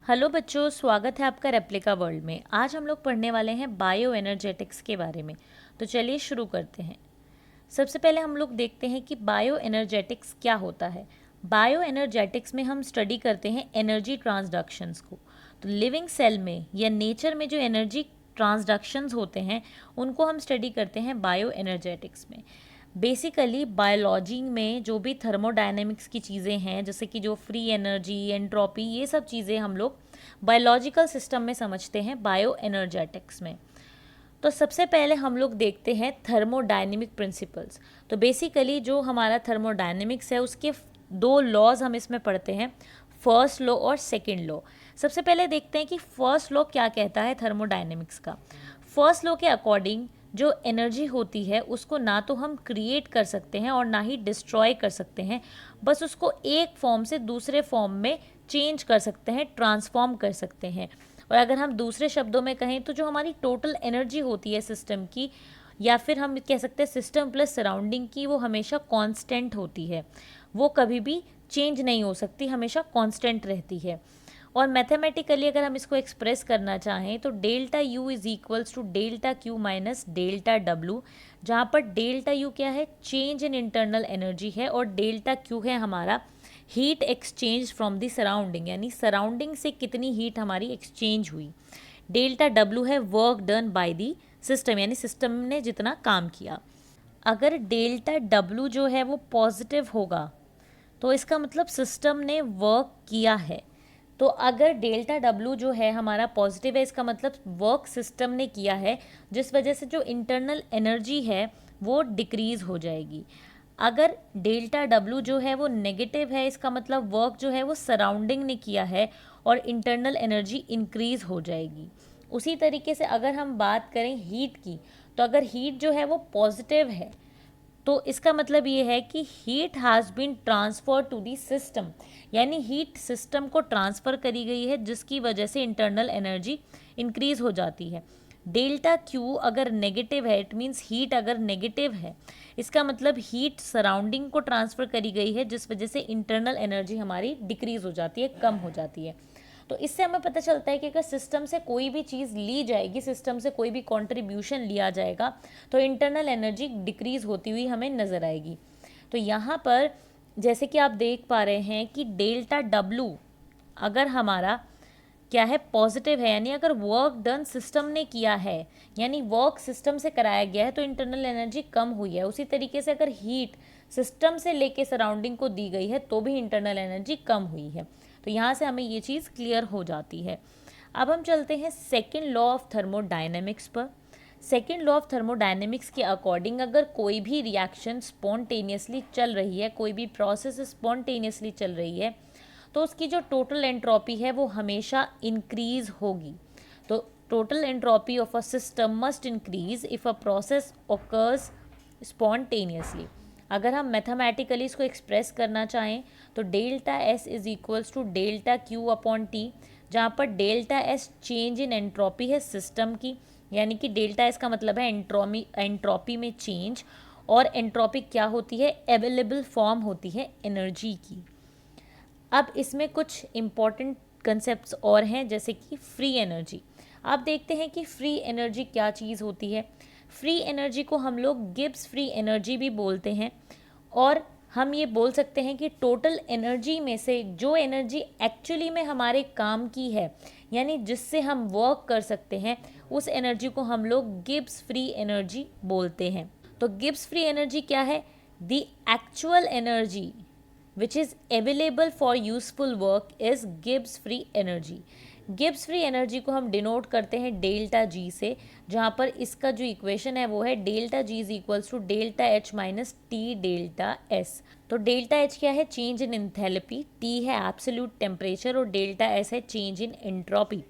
Hello बच्चों, स्वागत है आपका रेप्लिका वर्ल्ड में। आज हम लोग पढ़ने वाले हैं बायो एनर्जेटिक्स के बारे में। तो चलिए शुरू करते हैं। सबसे पहले हम लोग देखते हैं कि बायो एनर्जेटिक्स क्या होता है। बायो एनर्जेटिक्स में हम स्टडी करते हैं एनर्जी ट्रांसडक्शंस को। तो लिविंग सेल में या नेचर में जो एनर्जी ट्रांसडक्शंस होते हैं उनको हम स्टडी करते हैं बायो एनर्जेटिक्स में। बेसिकली बायोलॉजी में जो भी थर्मोडायनेमिक्स की चीज़ें हैं, जैसे कि जो फ्री एनर्जी, एंट्रोपी, ये सब चीज़ें हम लोग बायोलॉजिकल सिस्टम में समझते हैं बायो एनर्जेटिक्स में। तो सबसे पहले हम लोग देखते हैं थर्मोडायनेमिक प्रिंसिपल्स। तो बेसिकली जो हमारा थर्मोडायनेमिक्स है उसके दो लॉज हम इसमें पढ़ते हैं, फर्स्ट लॉ और सेकंड लॉ। सबसे पहले देखते हैं कि फर्स्ट लॉ क्या कहता है थर्मोडायनेमिक्स का। फर्स्ट लॉ के अकॉर्डिंग जो एनर्जी होती है उसको ना तो हम क्रिएट कर सकते हैं और ना ही डिस्ट्रॉय कर सकते हैं, बस उसको एक फॉर्म से दूसरे फॉर्म में चेंज कर सकते हैं, ट्रांसफॉर्म कर सकते हैं। और अगर हम दूसरे शब्दों में कहें तो जो हमारी टोटल एनर्जी होती है सिस्टम की, या फिर हम कह सकते हैं सिस्टम प्लस सराउंडिंग की, वो हमेशा कांस्टेंट होती है। वो कभी भी चेंज नहीं हो सकती, हमेशा कांस्टेंट रहती है। और मैथमेटिकली अगर हम इसको एक्सप्रेस करना चाहें तो delta U is equals to delta Q minus delta W, जहाँ पर डेल्टा यू क्या है, चेंज इन इंटरनल एनर्जी है, और डेल्टा क्यू है हमारा heat exchange from the surrounding, यानी सराउंडिंग से कितनी हीट हमारी एक्सचेंज हुई। डेल्टा डब्लू है work done by the system, यानी सिस्टम ने जितना काम किया। अगर डेल्टा डब्लू जो है वो पॉजिटिव होगा तो इसका मतलब सिस्टम ने वर्क किया है। तो अगर डेल्टा डब्लू जो है हमारा पॉजिटिव है, इसका मतलब वर्क सिस्टम ने किया है, जिस वजह से जो इंटरनल एनर्जी है वो डिक्रीज़ हो जाएगी। अगर डेल्टा डब्लू जो है वो नेगेटिव है, इसका मतलब वर्क जो है वो सराउंडिंग ने किया है और इंटरनल एनर्जी इंक्रीज़ हो जाएगी। उसी तरीके से अगर हम बात करें हीट की, तो अगर हीट जो है वो पॉजिटिव है तो इसका मतलब ये है कि heat has been transfer to the system, यानी हीट सिस्टम को ट्रांसफ़र करी गई है, जिसकी वजह से इंटरनल एनर्जी इंक्रीज़ हो जाती है। डेल्टा क्यू अगर नेगेटिव है, इट मीन्स हीट अगर नेगेटिव है, इसका मतलब हीट सराउंडिंग को ट्रांसफ़र करी गई है, जिस वजह से इंटरनल एनर्जी हमारी डिक्रीज़ हो जाती है, कम हो जाती है। तो इससे हमें पता चलता है कि अगर सिस्टम से कोई भी चीज़ ली जाएगी, सिस्टम से कोई भी कंट्रीब्यूशन लिया जाएगा, तो इंटरनल एनर्जी डिक्रीज़ होती हुई हमें नज़र आएगी। तो यहाँ पर जैसे कि आप देख पा रहे हैं कि डेल्टा डब्लू अगर हमारा क्या है, पॉजिटिव है, यानी अगर वर्क डन सिस्टम ने किया है, यानी वर्क सिस्टम से कराया गया है, तो इंटरनल एनर्जी कम हुई है। उसी तरीके से अगर हीट सिस्टम से लेके सराउंडिंग को दी गई है तो भी इंटरनल एनर्जी कम हुई है। तो यहाँ से हमें ये चीज़ क्लियर हो जाती है। अब हम चलते हैं सेकेंड लॉ ऑफ थर्मोडायनेमिक्स पर। सेकेंड लॉ ऑफ थर्मोडायनेमिक्स के अकॉर्डिंग अगर कोई भी रिएक्शन स्पॉन्टेनियसली चल रही है, कोई भी प्रोसेस स्पॉन्टेनियसली चल रही है, तो उसकी जो टोटल एंट्रोपी है वो हमेशा इंक्रीज होगी। तो total entropy of a system must increase if a process occurs spontaneously. अगर हम मैथमेटिकली इसको एक्सप्रेस करना चाहें तो delta S is equals to delta Q upon T, जहाँ पर delta S change in entropy है सिस्टम की, यानी कि डेल्टा एस का मतलब है एंट्रोपी में चेंज, और एंट्रोपी क्या होती है, अवेलेबल फॉर्म होती है एनर्जी की। अब इसमें कुछ इम्पॉर्टेंट कंसेप्ट्स और हैं, जैसे कि फ्री एनर्जी। आप देखते हैं कि फ्री एनर्जी क्या चीज़ होती है। फ्री एनर्जी को हम लोग गिब्स फ्री एनर्जी भी बोलते हैं, और हम ये बोल सकते हैं कि टोटल एनर्जी में से जो एनर्जी एक्चुअली में हमारे काम की है, यानी जिससे हम वर्क कर सकते हैं, उस एनर्जी को हम लोग गिब्स फ्री एनर्जी बोलते हैं। तो गिब्स फ्री एनर्जी क्या है, the actual energy which is available for useful work is Gibbs free energy। Gibbs free energy को हम डिनोट करते हैं डेल्टा जी से, जहाँ पर इसका जो इक्वेशन है वो है delta G is equals to delta H minus T delta S. तो डेल्टा एच क्या है, चेंज इन एंथैल्पी, टी है एब्सोल्यूट टेम्परेचर, और डेल्टा एस है चेंज इन एंट्रोपी।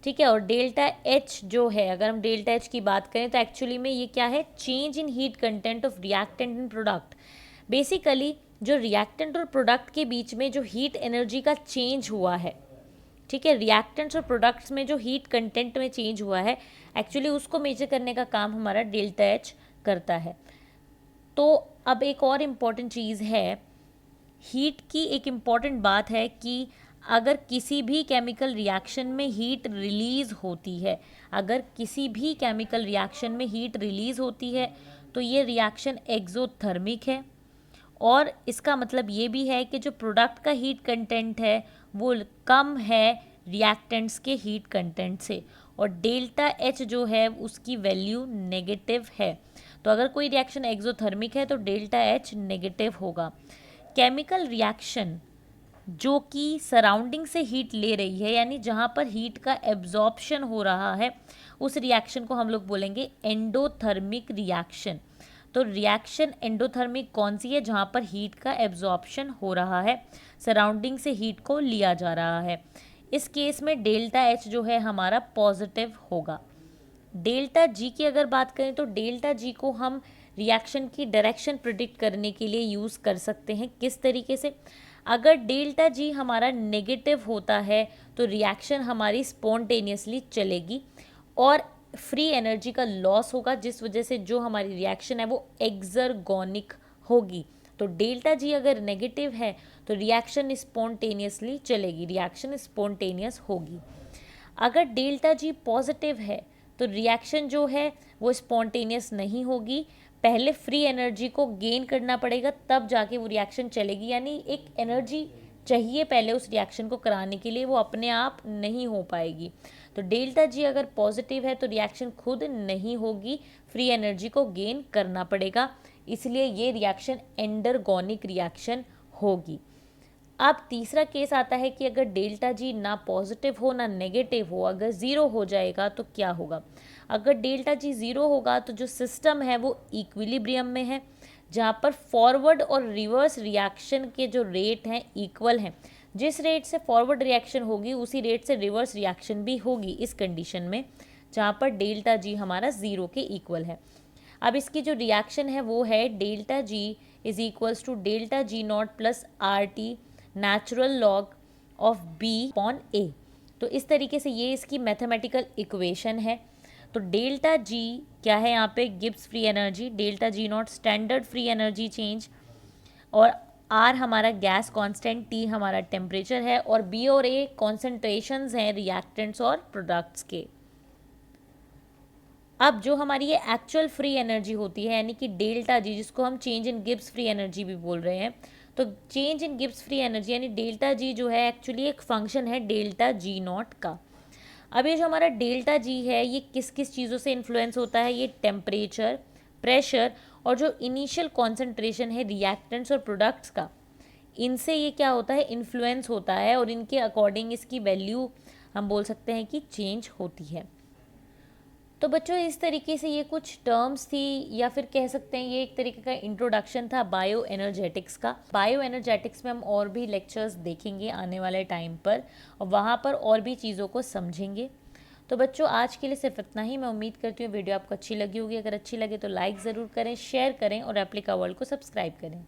ठीक है, और डेल्टा एच जो है, अगर हम डेल्टा एच की बात करें तो एक्चुअली में ये क्या है, change in heat content of reactant and product. Basically जो रिएक्टेंट और प्रोडक्ट के बीच में जो हीट एनर्जी का चेंज हुआ है, ठीक है, रिएक्टेंट्स और प्रोडक्ट्स में जो हीट कंटेंट में चेंज हुआ है, एक्चुअली उसको मेजर करने का काम हमारा डेल्टा एच करता है। तो अब एक और इम्पॉर्टेंट चीज़ है, हीट की एक इम्पॉर्टेंट बात है कि अगर किसी भी केमिकल रिएक्शन में हीट रिलीज़ होती है, अगर किसी भी केमिकल रिएक्शन में हीट रिलीज़ होती है तो ये रिएक्शन एक्सोथर्मिक है। और इसका मतलब ये भी है कि जो प्रोडक्ट का हीट कंटेंट है वो कम है रिएक्टेंट्स के हीट कंटेंट से, और डेल्टा एच जो है उसकी वैल्यू नेगेटिव है। तो अगर कोई रिएक्शन एक्सोथर्मिक है तो डेल्टा एच नेगेटिव होगा। केमिकल रिएक्शन जो कि सराउंडिंग से हीट ले रही है, यानी जहाँ पर हीट का एब्जॉर्प्शन हो रहा है, उस रिएक्शन को हम लोग बोलेंगे एंडोथर्मिक रिएक्शन। तो रिएक्शन एंडोथर्मिक कौन सी है? जहाँ पर हीट का एब्जॉर्प्शन हो रहा है, सराउंडिंग से हीट को लिया जा रहा है। इस केस में डेल्टा एच जो है हमारा पॉजिटिव होगा। डेल्टा जी की अगर बात करें तो डेल्टा जी को हम रिएक्शन की डायरेक्शन प्रिडिक्ट करने के लिए यूज़ कर सकते हैं। किस तरीके से? अगर डेल्टा जी हमारा नेगेटिव होता है तो रिएक्शन हमारी स्पॉन्टेनियसली चलेगी और फ्री एनर्जी का लॉस होगा, जिस वजह से जो हमारी रिएक्शन है वो एक्सर्गोनिक होगी। तो डेल्टा जी अगर नेगेटिव है तो रिएक्शन स्पॉन्टेनियसली चलेगी, रिएक्शन स्पॉन्टेनियस होगी। अगर डेल्टा जी पॉजिटिव है तो रिएक्शन जो है वो स्पॉन्टेनियस नहीं होगी, पहले फ्री एनर्जी को गेन करना पड़ेगा तब जाके वो रिएक्शन चलेगी, यानी एक एनर्जी चाहिए पहले उस रिएक्शन को कराने के लिए, वो अपने आप नहीं हो पाएगी। तो डेल्टा जी अगर पॉजिटिव है तो रिएक्शन खुद नहीं होगी, फ्री एनर्जी को गेन करना पड़ेगा, इसलिए ये रिएक्शन एंडरगोनिक रिएक्शन होगी। अब तीसरा केस आता है कि अगर डेल्टा जी ना पॉजिटिव हो ना नेगेटिव हो, अगर ज़ीरो हो जाएगा तो क्या होगा? अगर डेल्टा जी ज़ीरो होगा तो जो सिस्टम है वो इक्विलिब्रियम में है, जहाँ पर फॉरवर्ड और रिवर्स रिएक्शन के जो रेट हैं इक्वल हैं। जिस रेट से फॉरवर्ड रिएक्शन होगी उसी रेट से रिवर्स रिएक्शन भी होगी इस कंडीशन में, जहाँ पर डेल्टा जी हमारा ज़ीरो के इक्वल है। अब इसकी जो रिएक्शन है वो है delta G is equals to delta G not plus R T natural log of B upon A. तो इस तरीके से ये इसकी मैथमेटिकल इक्वेशन है। तो डेल्टा जी क्या है यहाँ पे? Gibbs free energy, delta G not standard free energy change, और आर हमारा गैस कांस्टेंट, टी हमारा टेम्परेचर है, और बी और ए कॉन्सेंट्रेशंस हैं रिएक्टेंट्स और प्रोडक्ट्स के। अब जो हमारी ये एक्चुअल फ्री एनर्जी होती है, यानी कि डेल्टा जी, जिसको हम change in Gibbs free energy भी बोल रहे हैं, तो change in Gibbs free energy यानी डेल्टा जी जो है एक्चुअली एक फंक्शन है डेल्टा जी नॉट का। अब ये जो हमारा डेल्टा जी है ये किस किस चीज़ों से इन्फ्लुएंस होता है? ये टेम्परेचर, प्रेशर और जो इनिशियल कॉन्सेंट्रेशन है रिएक्टेंट्स और प्रोडक्ट्स का, इनसे ये क्या होता है? इन्फ्लुएंस होता है, और इनके अकॉर्डिंग इसकी वैल्यू हम बोल सकते हैं कि चेंज होती है। तो बच्चों इस तरीके से ये कुछ टर्म्स थी, या फिर कह सकते हैं ये एक तरीके का इंट्रोडक्शन था बायो एनर्जेटिक्स का। बायो एनर्जेटिक्स में हम और भी लेक्चर्स देखेंगे आने वाले टाइम पर, और वहाँ पर और भी चीज़ों को समझेंगे। तो बच्चों आज के लिए सिर्फ इतना ही। मैं उम्मीद करती हूँ वीडियो आपको अच्छी लगी होगी। अगर अच्छी लगे तो लाइक ज़रूर करें, शेयर करें और रेप्लिका वर्ल्ड को सब्सक्राइब करें।